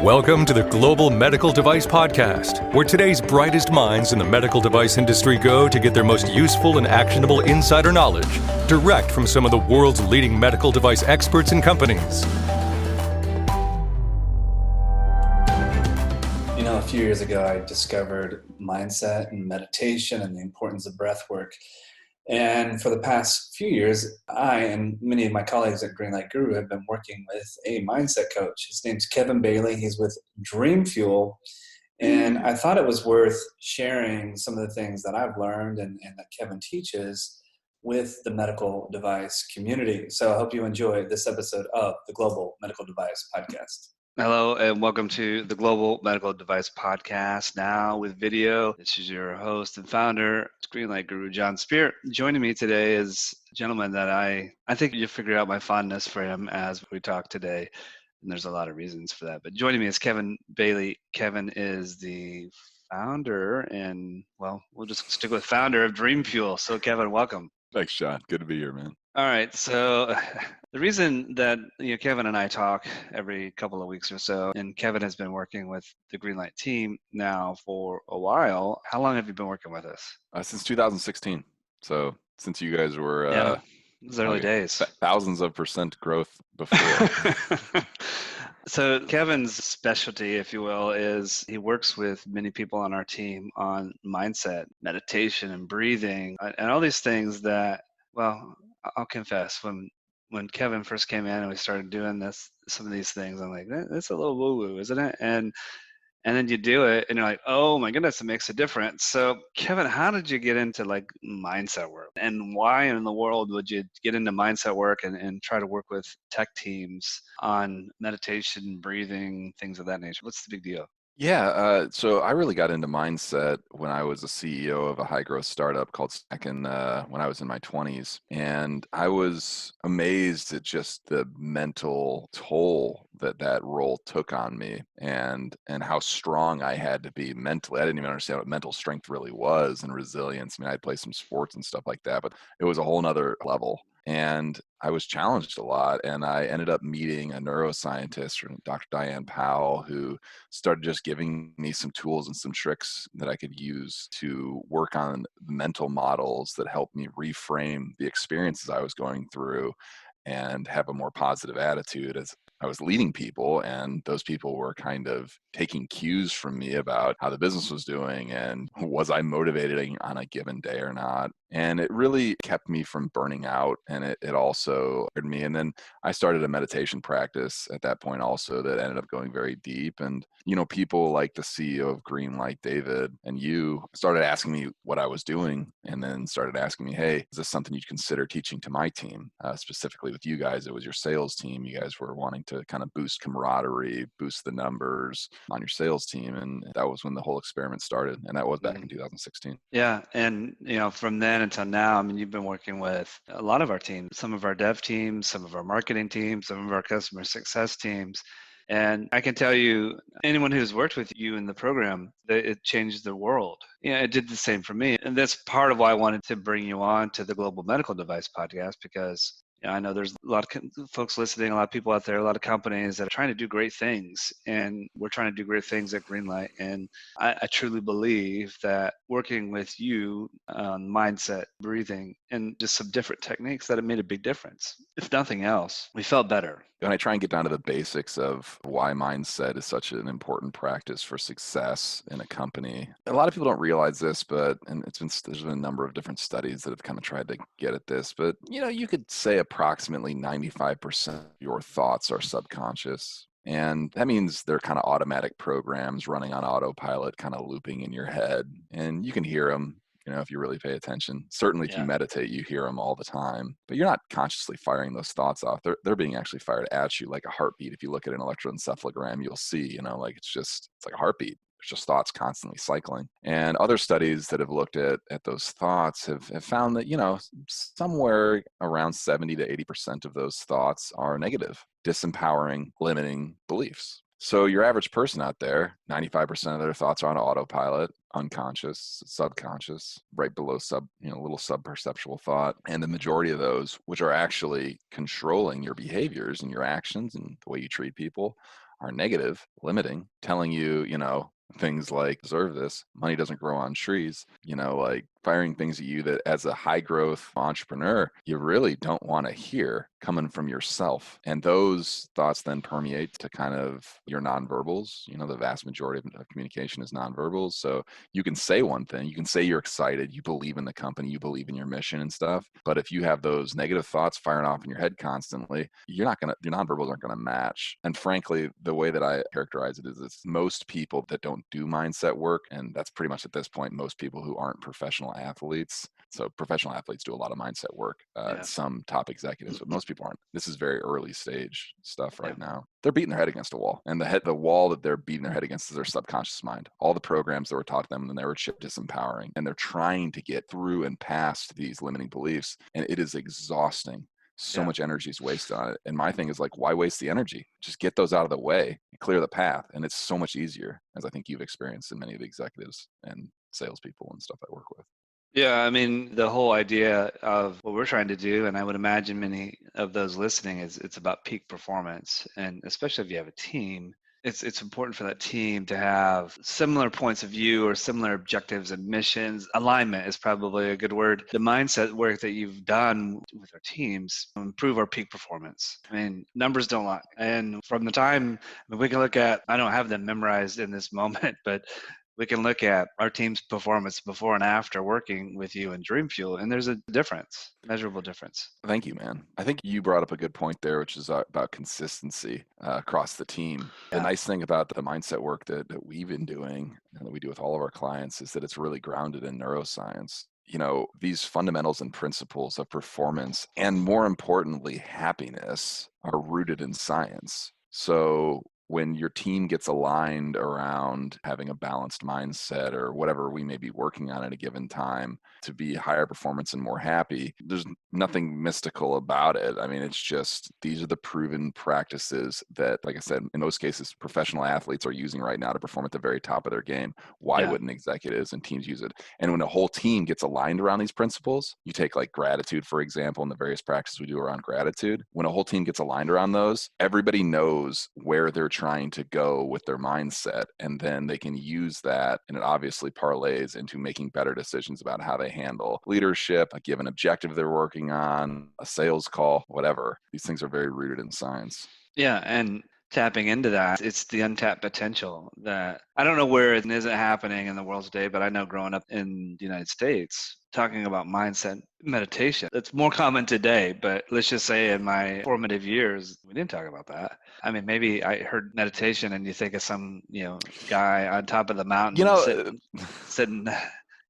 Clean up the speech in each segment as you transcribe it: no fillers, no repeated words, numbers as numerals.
Welcome to the Global Medical Device Podcast, where today's brightest minds in the medical device industry go to get their most useful and actionable insider knowledge direct from some of the world's leading medical device experts and companies. You know, a few years ago, I discovered mindset and meditation and the importance of breath work. And for the past few years, I and many of my colleagues at Greenlight Guru have been working with a mindset coach. His name's Kevin Bailey. He's with Dreamfuel. And I thought it was worth sharing some of the things that I've learned and that Kevin teaches with the medical device community. So I hope you enjoy this episode of the Global Medical Device Podcast. Hello and welcome to the Global Medical Device Podcast, now with video. This is your host and founder, Greenlight Guru, Jon Speer. Joining me today is a gentleman that I think you'll figure out my fondness for him as we talk today, and there's a lot of reasons for that. But joining me is Kevin Bailey. Kevin is the founder and, well, we'll just stick with founder of Dreamfuel. So Kevin, welcome. Thanks, John. Good to be here, man. All right. So the reason that Kevin and I talk every couple of weeks or so, and Kevin has been working with the Greenlight team now for a while. How long have you been working with us? Since 2016. So since you guys were it was early days. Thousands of % growth before. So Kevin's specialty, if you will, is he works with many people on our team on mindset, meditation, and breathing, and all these things that, well, I'll confess, when Kevin first came in and we started doing some of these things, I'm like, that's a little woo-woo, isn't it? And then you do it and you're like, oh my goodness, it makes a difference. So Kevin, how did you get into like mindset work, and why in the world would you get into mindset work and try to work with tech teams on meditation, breathing, things of that nature? What's the big deal? Yeah, so I really got into mindset when I was a CEO of a high-growth startup called Sigh when I was in my 20s. And I was amazed at just the mental toll that role took on me and how strong I had to be mentally. I didn't even understand what mental strength really was and resilience. I mean, I'd play some sports and stuff like that, but it was a whole nother level. And I was challenged a lot, and I ended up meeting a neuroscientist, Dr. Diane Powell, who started just giving me some tools and some tricks that I could use to work on mental models that helped me reframe the experiences I was going through and have a more positive attitude as I was leading people, and those people were kind of taking cues from me about how the business was doing and was I motivated on a given day or not. And it really kept me from burning out, and it also hurt me. And then I started a meditation practice at that point also that ended up going very deep. And, people like the CEO of Greenlight, David, and you started asking me what I was doing, and then started asking me, hey, is this something you'd consider teaching to my team? Specifically with you guys, it was your sales team. You guys were wanting to kind of boost camaraderie, boost the numbers on your sales team. And that was when the whole experiment started. And that was back in 2016. Yeah. And, from then until now, I mean, you've been working with a lot of our teams, some of our dev teams, some of our marketing teams, some of our customer success teams. And I can tell you, anyone who's worked with you in the program, that it changed the world. It did the same for me. And that's part of why I wanted to bring you on to the Global Medical Device Podcast, because I know there's a lot of folks listening, a lot of people out there, a lot of companies that are trying to do great things, and we're trying to do great things at Greenlight. And I truly believe that working with you on mindset, breathing, and just some different techniques, that it made a big difference. If nothing else, we felt better. When I try and get down to the basics of why mindset is such an important practice for success in a company, a lot of people don't realize this, there's been a number of different studies that have kind of tried to get at this, but you could say approximately 95% of your thoughts are subconscious. And that means they're kind of automatic programs running on autopilot, kind of looping in your head, and you can hear them. If you really pay attention. Certainly if you meditate, you hear them all the time, but you're not consciously firing those thoughts off. They're being actually fired at you like a heartbeat. If you look at an electroencephalogram, you'll see, like it's like a heartbeat. There's just thoughts constantly cycling. And other studies that have looked at those thoughts have found that, somewhere around 70 to 80% of those thoughts are negative, disempowering, limiting beliefs. So your average person out there, 95% of their thoughts are on autopilot, unconscious, subconscious, right below little sub-perceptual thought. And the majority of those, which are actually controlling your behaviors and your actions and the way you treat people, are negative, limiting, telling you, things like deserve this, money doesn't grow on trees, like firing things at you that as a high growth entrepreneur, you really don't want to hear coming from yourself. And those thoughts then permeate to kind of your nonverbals. The vast majority of communication is nonverbals. So you can say one thing, you can say you're excited, you believe in the company, you believe in your mission and stuff. But if you have those negative thoughts firing off in your head constantly, your nonverbals aren't going to match. And frankly, the way that I characterize it is it's most people that don't do mindset work, and that's pretty much at this point, most people who aren't professional athletes. So professional athletes do a lot of mindset work, some top executives, but most people aren't. This is very early stage stuff right now. They're beating their head against a wall, and the wall that they're beating their head against is their subconscious mind. All the programs that were taught to them when they were disempowering, and they're trying to get through and past these limiting beliefs, and it is exhausting. So much energy is wasted on it. And my thing is like, why waste the energy? Just get those out of the way and clear the path. And it's so much easier, as I think you've experienced in many of the executives and salespeople and stuff I work with. Yeah, I mean, the whole idea of what we're trying to do, and I would imagine many of those listening, is it's about peak performance. And especially if you have a team, it's important for that team to have similar points of view or similar objectives and missions. Alignment is probably a good word. The mindset work that you've done with our teams improve our peak performance. I mean, numbers don't lie. And from the time we can look at, I don't have them memorized in this moment, but we can look at our team's performance before and after working with you in Dreamfuel, and there's a difference, measurable difference. Thank you, man. I think you brought up a good point there, which is about consistency across the team. The nice thing about the mindset work that we've been doing and that we do with all of our clients is that it's really grounded in neuroscience. These fundamentals and principles of performance, and more importantly, happiness, are rooted in science. So when your team gets aligned around having a balanced mindset or whatever we may be working on at a given time to be higher performance and more happy, there's nothing mystical about it. I mean, it's just these are the proven practices that, like I said, in most cases, professional athletes are using right now to perform at the very top of their game. Why wouldn't executives and teams use it? And when a whole team gets aligned around these principles, you take like gratitude, for example, and the various practices we do around gratitude. When a whole team gets aligned around those, everybody knows where they're trying to go with their mindset, and then they can use that, and it obviously parlays into making better decisions about how they handle leadership, a given objective they're working on, a sales call, whatever. These things are very rooted in science. Yeah, and tapping into that, it's the untapped potential that I don't know where it isn't happening in the world today, but I know growing up in the United States, talking about mindset meditation, it's more common today, but let's just say in my formative years, we didn't talk about that. I mean, maybe I heard meditation and you think of some, guy on top of the mountain sitting.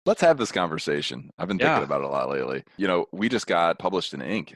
Let's have this conversation. I've been thinking about it a lot lately. We just got published in Inc.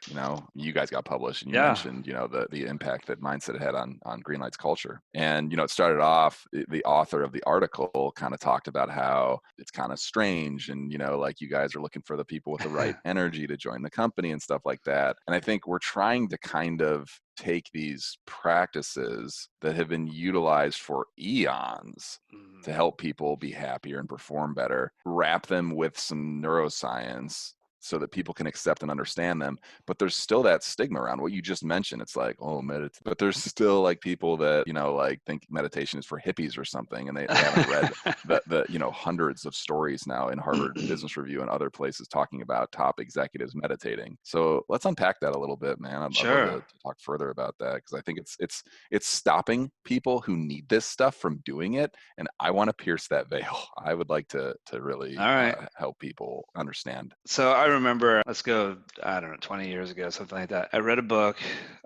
You guys got published, and you mentioned, the impact that mindset had on Greenlight's culture. And, it started off, the author of the article kind of talked about how it's kind of strange. And, like you guys are looking for the people with the right energy to join the company and stuff like that. And I think we're trying to kind of take these practices that have been utilized for eons to help people be happier and perform better, wrap them with some neuroscience so that people can accept and understand them. But there's still that stigma around what you just mentioned. It's like, oh, meditate. But there's still like people that, like think meditation is for hippies or something. And they haven't read the hundreds of stories now in Harvard Business Review and other places talking about top executives meditating. So let's unpack that a little bit, man. I'd love to talk further about that, because I think it's stopping people who need this stuff from doing it. And I want to pierce that veil. I would like to really help people understand. So I remember, let's go, I don't know, 20 years ago, something like that. I read a book.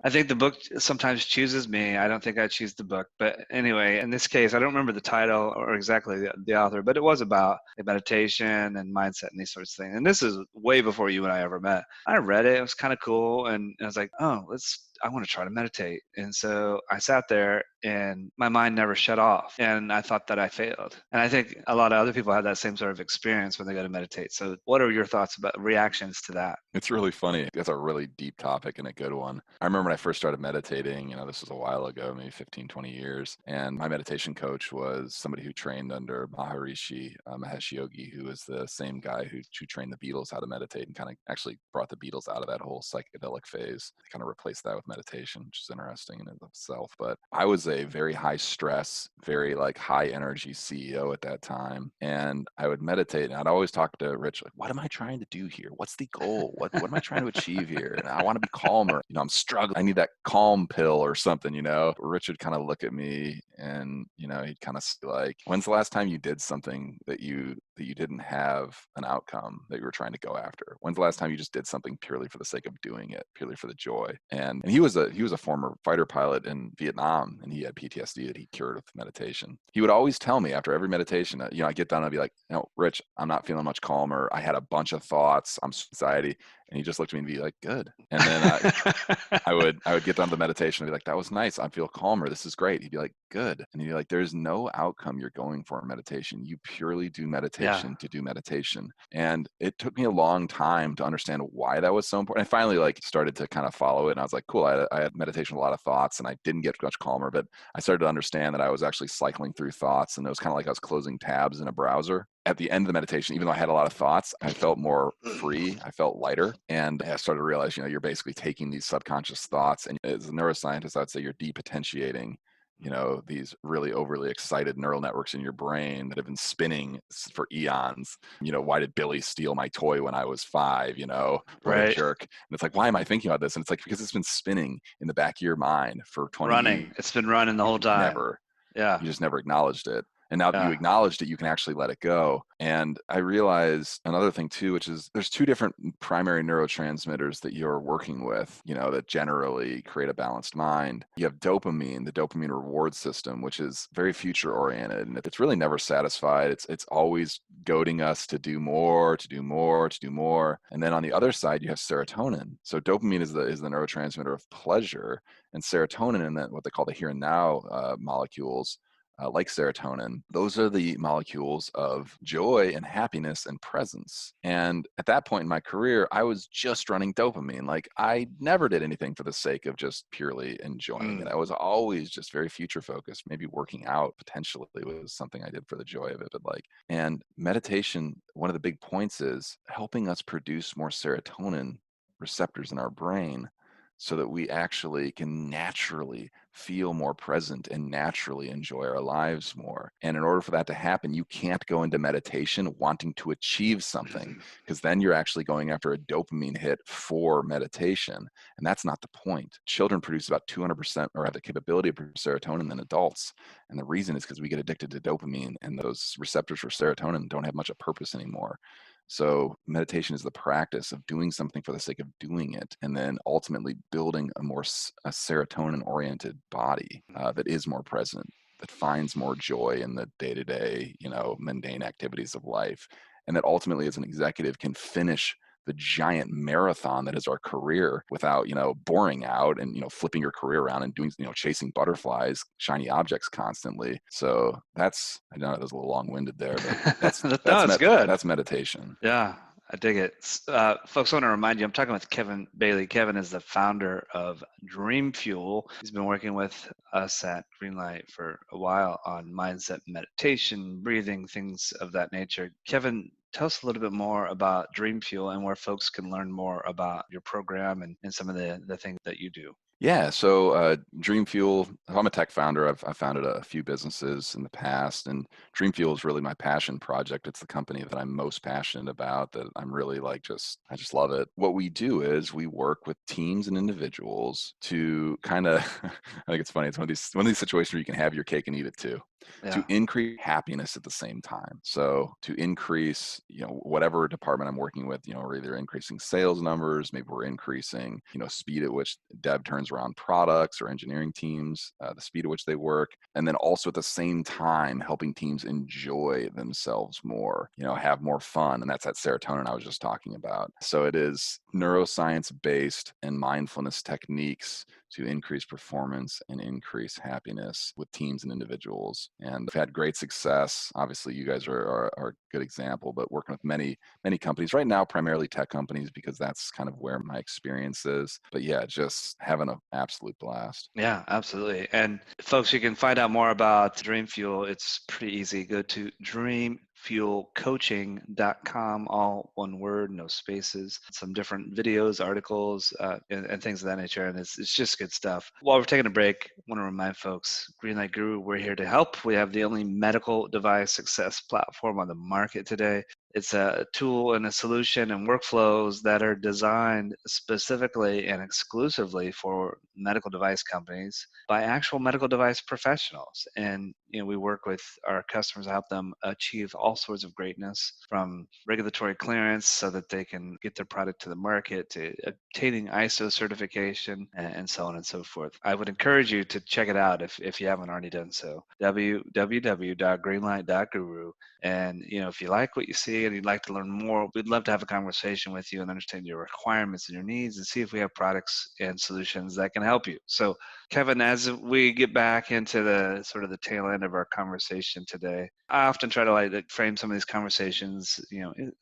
I think the book sometimes chooses me. I don't think I choose the book. But anyway, in this case, I don't remember the title or exactly the author, but it was about meditation and mindset and these sorts of things. And this is way before you and I ever met. I read it. It was kind of cool. And I was like, oh, I want to try to meditate. And so I sat there and my mind never shut off. And I thought that I failed. And I think a lot of other people have that same sort of experience when they go to meditate. So what are your thoughts about reactions to that? It's really funny. That's a really deep topic and a good one. I remember when I first started meditating, this was a while ago, maybe 15, 20 years. And my meditation coach was somebody who trained under Maharishi Mahesh Yogi, who is the same guy who trained the Beatles how to meditate and kind of actually brought the Beatles out of that whole psychedelic phase, kind of replaced that with meditation, which is interesting in itself. But I was a very high stress, very like high energy CEO at that time. And I would meditate and I'd always talk to Rich, like, what am I trying to do here? What's the goal? What am I trying to achieve here? And I want to be calmer. I'm struggling. I need that calm pill or something, Rich would kind of look at me and, he'd kind of say like, when's the last time you did something that you didn't have an outcome that you were trying to go after? When's the last time you just did something purely for the sake of doing it, purely for the joy? And he was a former fighter pilot in Vietnam, and he had PTSD that he cured with meditation. He would always tell me after every meditation, I get done, I'd be like, Rich, I'm not feeling much calmer. I had a bunch of thoughts. I'm anxiety. And he just looked at me and be like, good. And then I would get done the meditation and be like, that was nice. I feel calmer. This is great. He'd be like, good. And he'd be like, there's no outcome you're going for in meditation. You purely do meditation to do meditation. And it took me a long time to understand why that was so important. I finally started to kind of follow it. And I was like, cool. I had meditation with a lot of thoughts and I didn't get much calmer, but I started to understand that I was actually cycling through thoughts, and it was kind of like I was closing tabs in a browser. At the end of the meditation, even though I had a lot of thoughts, I felt more free. I felt lighter. And I started to realize, you're basically taking these subconscious thoughts, and as a neuroscientist, I'd say you're depotentiating, these really overly excited neural networks in your brain that have been spinning for eons. Why did Billy steal my toy when I was 5? What a jerk. And it's like, why am I thinking about this? And it's like, because it's been spinning in the back of your mind for 20 years. It's been running the whole time. You just never acknowledged it. And now that you acknowledged it, you can actually let it go. And I realized another thing too, which is there's 2 different primary neurotransmitters that you're working with, that generally create a balanced mind. You have dopamine, the dopamine reward system, which is very future oriented, and it's really never satisfied. It's always goading us to do more, to do more, to do more. And then on the other side, you have serotonin. So dopamine is the neurotransmitter of pleasure, and serotonin, and then what they call the here and now molecules, like serotonin, those are the molecules of joy and happiness and presence. And at that point in my career, I was just running dopamine. Like, I never did anything for the sake of just purely enjoying it. I was always just very future focused. Maybe working out potentially was something I did for the joy of it. And meditation, one of the big points is helping us produce more serotonin receptors in our brain, so that we actually can naturally feel more present and naturally enjoy our lives more. And in order for that to happen, you can't go into meditation wanting to achieve something, because then you're actually going after a dopamine hit for meditation. And that's not the point. Children produce about 200% or have the capability of producing serotonin than adults. And the reason is because we get addicted to dopamine, and those receptors for serotonin don't have much of a purpose anymore. So meditation is the practice of doing something for the sake of doing it, and then ultimately building a serotonin-oriented body that is more present, that finds more joy in the day-to-day, mundane activities of life, and that ultimately, as an executive, can finish the giant marathon that is our career without, boring out and, flipping your career around and doing, chasing butterflies, shiny objects constantly. So I know that was a little long-winded there, but that's good. That's meditation. Yeah, I dig it. Folks, I want to remind you, I'm talking with Kevin Bailey. Kevin is the founder of Dreamfuel. He's been working with us at Greenlight for a while on mindset, meditation, breathing, things of that nature. Kevin, tell us a little bit more about Dreamfuel and where folks can learn more about your program and some of the things that you do. Yeah, so Dreamfuel, I'm a tech founder. I've founded a few businesses in the past, and Dreamfuel is really my passion project. It's the company that I'm most passionate about, that I'm really I just love it. What we do is we work with teams and individuals to kind of, I think it's funny, it's one of these situations where you can have your cake and eat it too. To increase happiness at the same time. So to increase, whatever department I'm working with, we're either increasing sales numbers, maybe we're increasing, speed at which dev turns around products, or engineering teams, the speed at which they work. And then also at the same time, helping teams enjoy themselves more, have more fun. And that's that serotonin I was just talking about. So it is neuroscience-based and mindfulness techniques to increase performance and increase happiness with teams and individuals. And I've had great success. Obviously, you guys are a good example, but working with many companies right now, primarily tech companies, because that's kind of where my experience is. But yeah, just having an absolute blast. Yeah, absolutely. And folks, you can find out more about Dreamfuel. It's pretty easy. Go to Dreamfuel dreamfuelcoaching.com, all one word, no spaces. Some different videos, articles, and things of that nature. And it's just good stuff. While we're taking a break, I want to remind folks, Greenlight Guru, we're here to help. We have the only medical device success platform on the market today. It's a tool and a solution and workflows that are designed specifically and exclusively for medical device companies by actual medical device professionals. And we work with our customers to help them achieve all sorts of greatness, from regulatory clearance so that they can get their product to the market, to obtaining ISO certification, and so on and so forth. I would encourage you to check it out if you haven't already done so. www.greenlight.guru. And if you like what you see and you'd like to learn more, we'd love to have a conversation with you and understand your requirements and your needs, and see if we have products and solutions that can help you. So, Kevin, as we get back into the sort of the tail end of our conversation today, I often try to frame some of these conversations,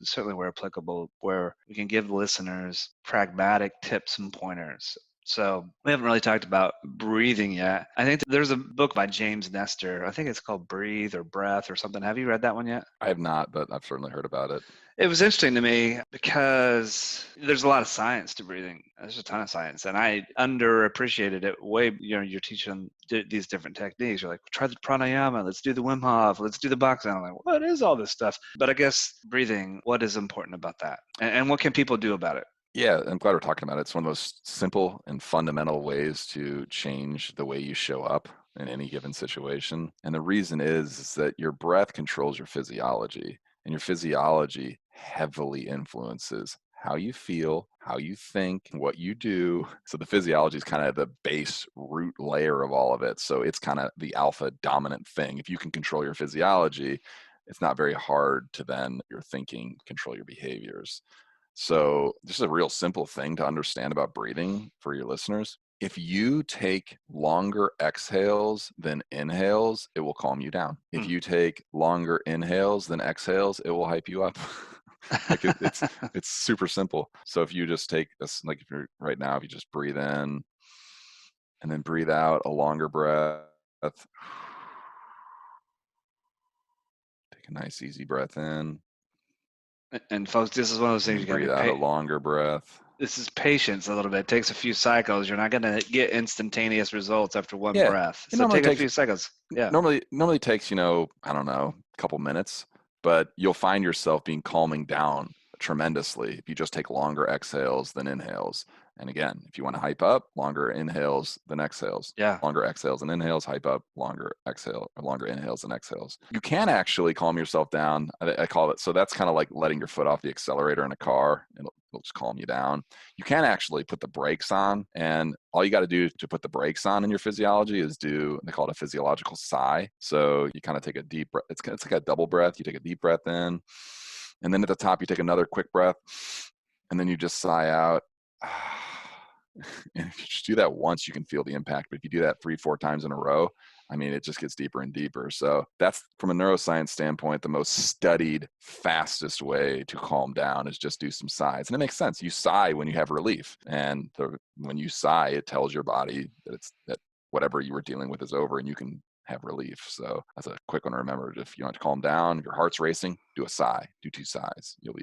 certainly where applicable, where we can give listeners pragmatic tips and pointers. So we haven't really talked about breathing yet. I think there's a book by James Nestor. I think it's called Breathe or Breath or something. Have you read that one yet? I have not, but I've certainly heard about it. It was interesting to me because there's a lot of science to breathing. There's a ton of science, and I underappreciated it way. You're teaching these different techniques. You're like, try the pranayama, let's do the Wim Hof, let's do the boxing. I'm like, what is all this stuff? But I guess breathing, what is important about that? And what can people do about it? Yeah, I'm glad we're talking about it. It's one of the most simple and fundamental ways to change the way you show up in any given situation. And the reason is that your breath controls your physiology, and your physiology heavily influences how you feel, how you think, what you do. So the physiology is kind of the base root layer of all of it. So it's kind of the alpha dominant thing. If you can control your physiology, it's not very hard to then your thinking control your behaviors. So this is a real simple thing to understand about breathing for your listeners. If you take longer exhales than inhales, it will calm you down. If you take longer inhales than exhales, it will hype you up. It's super simple. So if you just take this, like if you're right now, if you just breathe in and then breathe out a longer breath, take a nice easy breath in. And folks, this is one of those things you got to breathe out a longer breath. This is patience a little bit. It takes a few cycles. You're not going to get instantaneous results after one breath. So take a few cycles. Yeah. Normally takes, I don't know, a couple minutes, but you'll find yourself calming down tremendously if you just take longer exhales than inhales. And again, if you want to hype up, longer inhales than exhales. Yeah. Longer exhales and inhales, hype up, longer inhales than exhales. You can actually calm yourself down. I call it, so that's kind of like letting your foot off the accelerator in a car. It'll just calm you down. You can actually put the brakes on, and all you got to do to put the brakes on in your physiology is they call it a physiological sigh. So you kind of take a deep breath. It's like a double breath. You take a deep breath in, and then at the top, you take another quick breath, and then you just sigh out. And if you just do that once, you can feel the impact. But if you do that 3-4 times in a row, it just gets deeper and deeper. So that's, from a neuroscience standpoint, the most studied, fastest way to calm down is just do some sighs. And it makes sense. You sigh when you have relief. And when you sigh, it tells your body that whatever you were dealing with is over and you can have relief. So that's a quick one to remember. If you want to calm down, if your heart's racing, do a sigh, do 2 sighs. You'll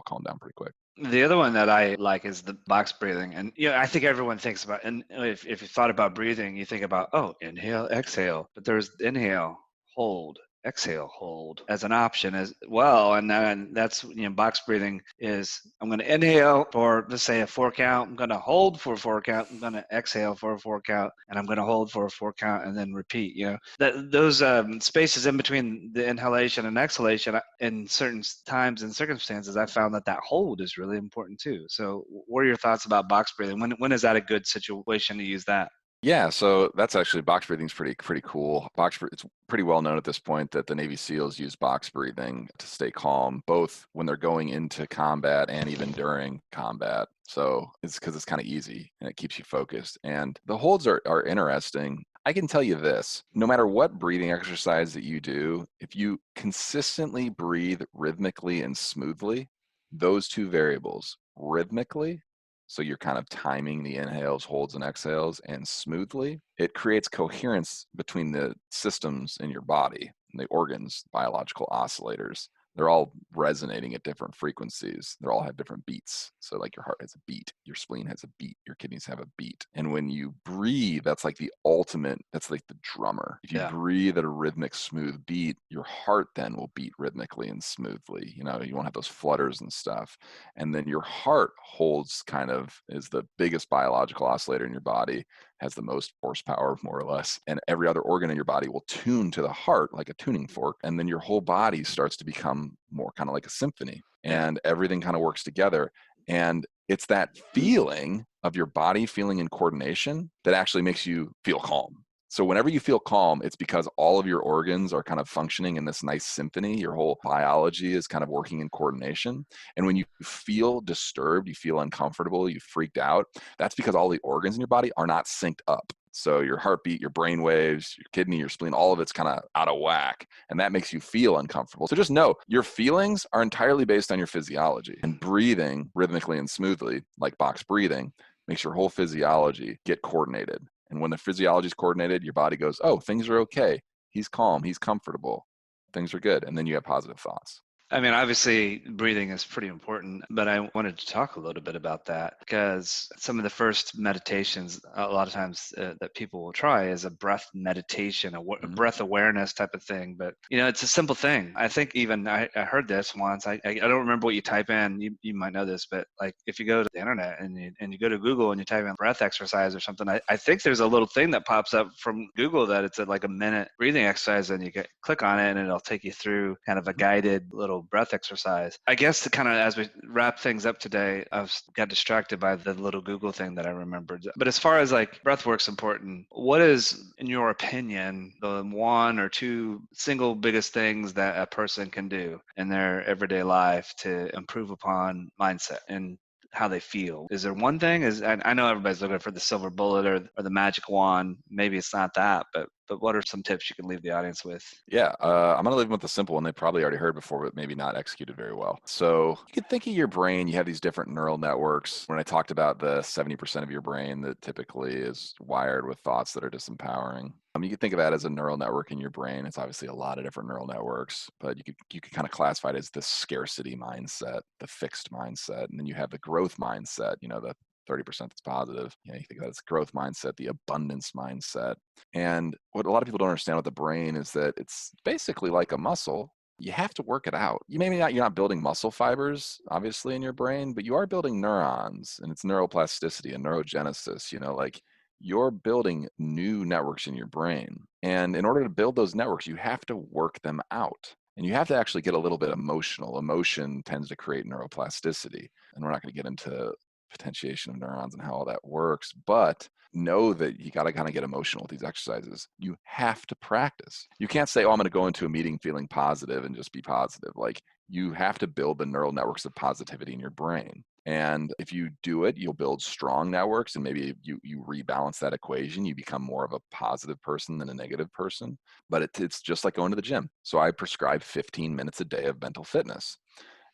calm down pretty quick. The other one that I like is the box breathing. And I think everyone thinks about, and if you thought about breathing, you think about, inhale, exhale. But there's inhale, hold, exhale, hold as an option as well. And then that's, box breathing is, I'm going to inhale for, let's say, a 4 count. I'm going to hold for a 4 count. I'm going to exhale for a 4 count, and I'm going to hold for a 4 count and then repeat. Those spaces in between the inhalation and exhalation in certain times and circumstances, I found that hold is really important too. So what are your thoughts about box breathing? When is that a good situation to use that? Yeah, so that's actually, box breathing is pretty cool. It's pretty well known at this point that the Navy SEALs use box breathing to stay calm, both when they're going into combat and even during combat. So it's because it's kind of easy and it keeps you focused. And the holds are interesting. I can tell you this, no matter what breathing exercise that you do, if you consistently breathe rhythmically and smoothly, those 2 variables, rhythmically, so you're kind of timing the inhales, holds, and exhales, and smoothly, it creates coherence between the systems in your body, and the organs, biological oscillators. they're all resonating at different frequencies. They all have different beats. So like your heart has a beat, your spleen has a beat, your kidneys have a beat. And when you breathe, that's like the ultimate, that's like the drummer. If you Yeah. breathe at a rhythmic, smooth beat, your heart then will beat rhythmically and smoothly. You know, you won't have those flutters and stuff. And then your heart holds kind of, is the biggest biological oscillator in your body, has the most horsepower, more or less. And every other organ in your body will tune to the heart like a tuning fork. And then your whole body starts to become more kind of like a symphony, and everything kind of works together. And it's that feeling of your body feeling in coordination that actually makes you feel calm. So whenever you feel calm, it's because all of your organs are kind of functioning in this nice symphony. Your whole biology is kind of working in coordination. And when you feel disturbed, you feel uncomfortable, you freaked out, that's because all the organs in your body are not synced up. So your heartbeat, your brain waves, your kidney, your spleen, all of it's kind of out of whack. And that makes you feel uncomfortable. So just know your feelings are entirely based on your physiology. And breathing rhythmically and smoothly, like box breathing, makes your whole physiology get coordinated. And when the physiology is coordinated, your body goes, oh, things are okay. He's calm. He's comfortable. Things are good. And then you have positive thoughts. I mean, obviously, breathing is pretty important, but I wanted to talk a little bit about that because some of the first meditations, a lot of times that people will try is a breath meditation, a breath awareness type of thing. But, you know, it's a simple thing. I think even I heard this once. I don't remember what you type in. You might know this, but like if you go to the internet and you go to Google and you type in breath exercise or something, I think there's a little thing that pops up from Google that it's like a minute breathing exercise, and you click on it and it'll take you through kind of a guided little breath exercise. I guess to kind of, as we wrap things up today, I got distracted by the little Google thing that I remembered. But as far as like breath work's important, what is, in your opinion, the one or two single biggest things that a person can do in their everyday life to improve upon mindset and how they feel? Is there one thing? I know everybody's looking for the silver bullet or the magic wand. Maybe it's not that, but what are some tips you can leave the audience with? Yeah, I'm going to leave them with the simple one they probably already heard before, but maybe not executed very well. So you can think of your brain, you have these different neural networks. When I talked about the 70% of your brain that typically is wired with thoughts that are disempowering, you can think of that as a neural network in your brain. It's obviously a lot of different neural networks, but you could kind of classify it as the scarcity mindset, the fixed mindset, and then you have the growth mindset, you know, the 30% that's positive. You know, you think of that as growth mindset, the abundance mindset. And what a lot of people don't understand with the brain is that it's basically like a muscle. You have to work it out. You're not building muscle fibers, obviously, in your brain, but you are building neurons, and it's neuroplasticity and neurogenesis, you know, like you're building new networks in your brain. And in order to build those networks, you have to work them out. And you have to actually get a little bit emotional. Emotion tends to create neuroplasticity. And we're not going to get into potentiation of neurons and how all that works, but know that you got to kind of get emotional with these exercises. You have to practice. You can't say, oh, I'm going to go into a meeting feeling positive and just be positive. Like, you have to build the neural networks of positivity in your brain. And if you do it, you'll build strong networks, and maybe you rebalance that equation. You become more of a positive person than a negative person. But it's just like going to the gym. So I prescribe 15 minutes a day of mental fitness.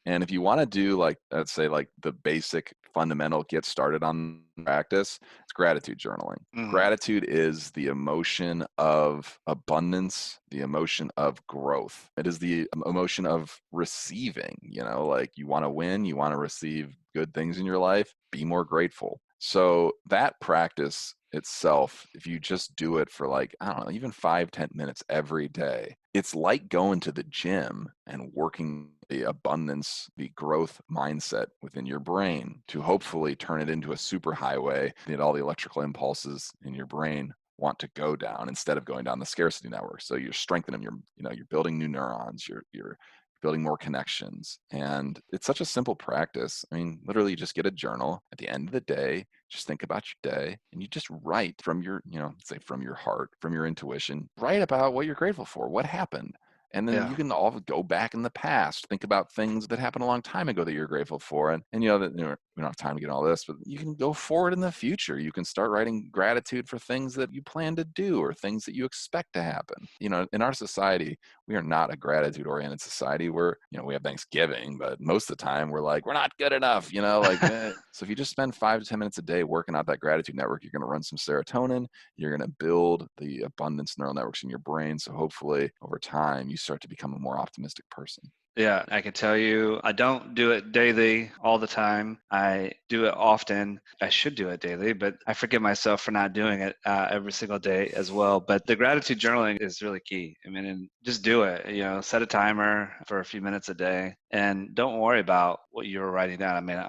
And if you want to do, like, let's say, like the basic fundamental get started on practice, it's gratitude journaling. Gratitude is the emotion of abundance, the emotion of growth. It is the emotion of receiving, you know, like you want to win, you want to receive good things in your life, be more grateful. So that practice itself, if you just do it for, like, I don't know, even 5-10 minutes every day, it's like going to the gym and working the abundance, the growth mindset within your brain to hopefully turn it into a superhighway that all the electrical impulses in your brain want to go down instead of going down the scarcity network. So you're strengthening you're building new neurons, you're building more connections. And it's such a simple practice. I mean, literally, you just get a journal at the end of the day, just think about your day, and you just write from your, say from your heart, from your intuition, write about what you're grateful for, what happened. And then you can all go back in the past, think about things that happened a long time ago that you're grateful for. And we don't have time to get all this, but you can go forward in the future. You can start writing gratitude for things that you plan to do or things that you expect to happen. In our society, we are not a gratitude oriented society. We have Thanksgiving, but most of the time we're like, we're not good enough, So if you just spend 5 to 10 minutes a day working out that gratitude network, you're going to run some serotonin, you're going to build the abundance neural networks in your brain. So hopefully over time, you start to become a more optimistic person. Yeah, I can tell you, I don't do it daily all the time. I do it often. I should do it daily, but I forgive myself for not doing it every single day as well. But the gratitude journaling is really key. I mean, and just do it. Set a timer for a few minutes a day, and don't worry about what you're writing down. I mean,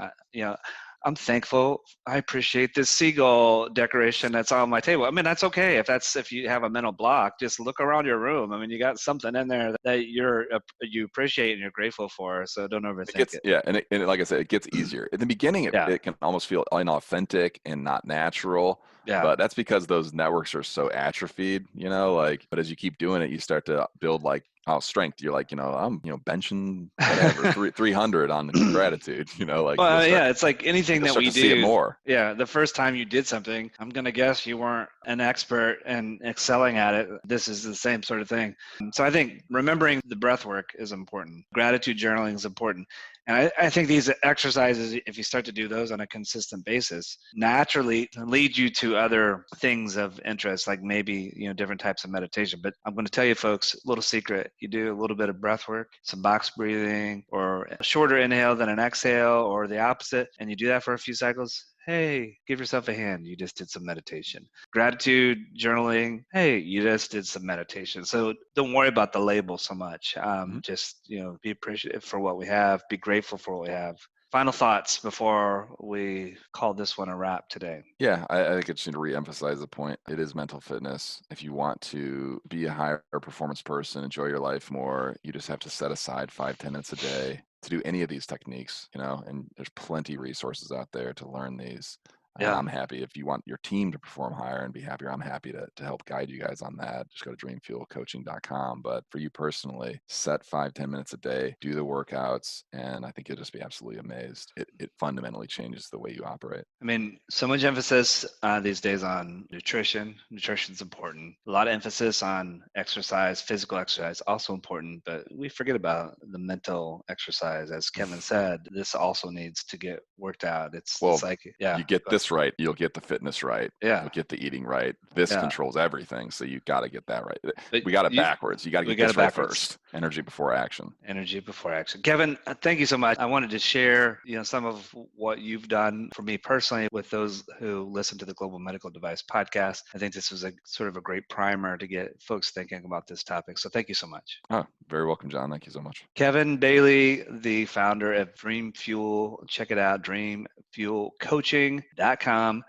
I'm thankful. I appreciate this seagull decoration that's on my table. I mean, that's okay if you have a mental block. Just look around your room. I mean, you got something in there that you appreciate and you're grateful for. So don't overthink it. Yeah, and like I said, it gets easier. In the beginning, it can almost feel inauthentic and not natural. Yeah. But that's because those networks are so atrophied, but as you keep doing it, you start to build strength. You're like, I'm, benching whatever, 300 on gratitude, it's like anything that we do. See it more. Yeah. The first time you did something, I'm going to guess you weren't an expert and excelling at it. This is the same sort of thing. So I think remembering the breath work is important. Gratitude journaling is important. And I think these exercises, if you start to do those on a consistent basis, naturally lead you to other things of interest, like maybe, different types of meditation. But I'm going to tell you folks, a little secret, you do a little bit of breath work, some box breathing, or a shorter inhale than an exhale, or the opposite, and you do that for a few cycles. Hey, give yourself a hand. You just did some meditation. Gratitude journaling. Hey, you just did some meditation. So don't worry about the label so much. Just, be appreciative for what we have. Be grateful for what we have. Final thoughts before we call this one a wrap today. Yeah, I think it should re-emphasize the point. It is mental fitness. If you want to be a higher performance person, enjoy your life more, you just have to set aside 5-10 minutes a day to do any of these techniques, and there's plenty of resources out there to learn these. Yeah. I'm happy if you want your team to perform higher and be happier. I'm happy to help guide you guys on that. Just go to dreamfuelcoaching.com. But for you personally, set 5-10 minutes a day, do the workouts, and I think you'll just be absolutely amazed. It fundamentally changes the way you operate. I mean, so much emphasis these days on nutrition. Nutrition's important. A lot of emphasis on exercise, physical exercise, also important. But we forget about the mental exercise. As Kevin said, this also needs to get worked out. It's like, you get this right, you'll get the fitness right. Yeah. You'll get the eating right. This controls everything. So you got to get that right. But we got it backwards. You got to get this right first. Energy before action. Energy before action. Kevin, thank you so much. I wanted to share, some of what you've done for me personally with those who listen to the Global Medical Device Podcast. I think this was a sort of a great primer to get folks thinking about this topic. So thank you so much. Oh, very welcome, John. Thank you so much. Kevin Bailey, the founder of Dreamfuel. Check it out, dreamfuelcoaching.com.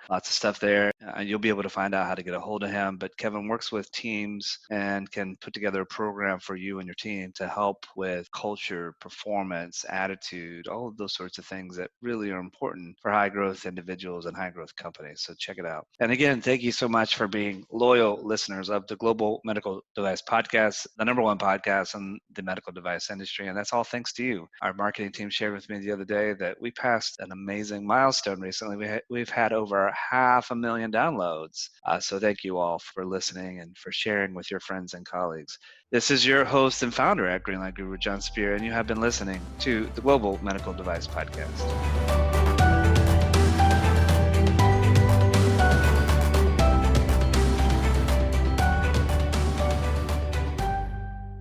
Lots of stuff there. You'll be able to find out how to get a hold of him. But Kevin works with teams and can put together a program for you and your team to help with culture, performance, attitude, all of those sorts of things that really are important for high growth individuals and high growth companies. So check it out. And again, thank you so much for being loyal listeners of the Global Medical Device Podcast, the #1 podcast in the medical device industry. And that's all thanks to you. Our marketing team shared with me the other day that we passed an amazing milestone recently. We've had over 500,000 downloads. So thank you all for listening and for sharing with your friends and colleagues. This is your host and founder at Greenlight Guru, Jon Speer, and you have been listening to the Global Medical Device Podcast.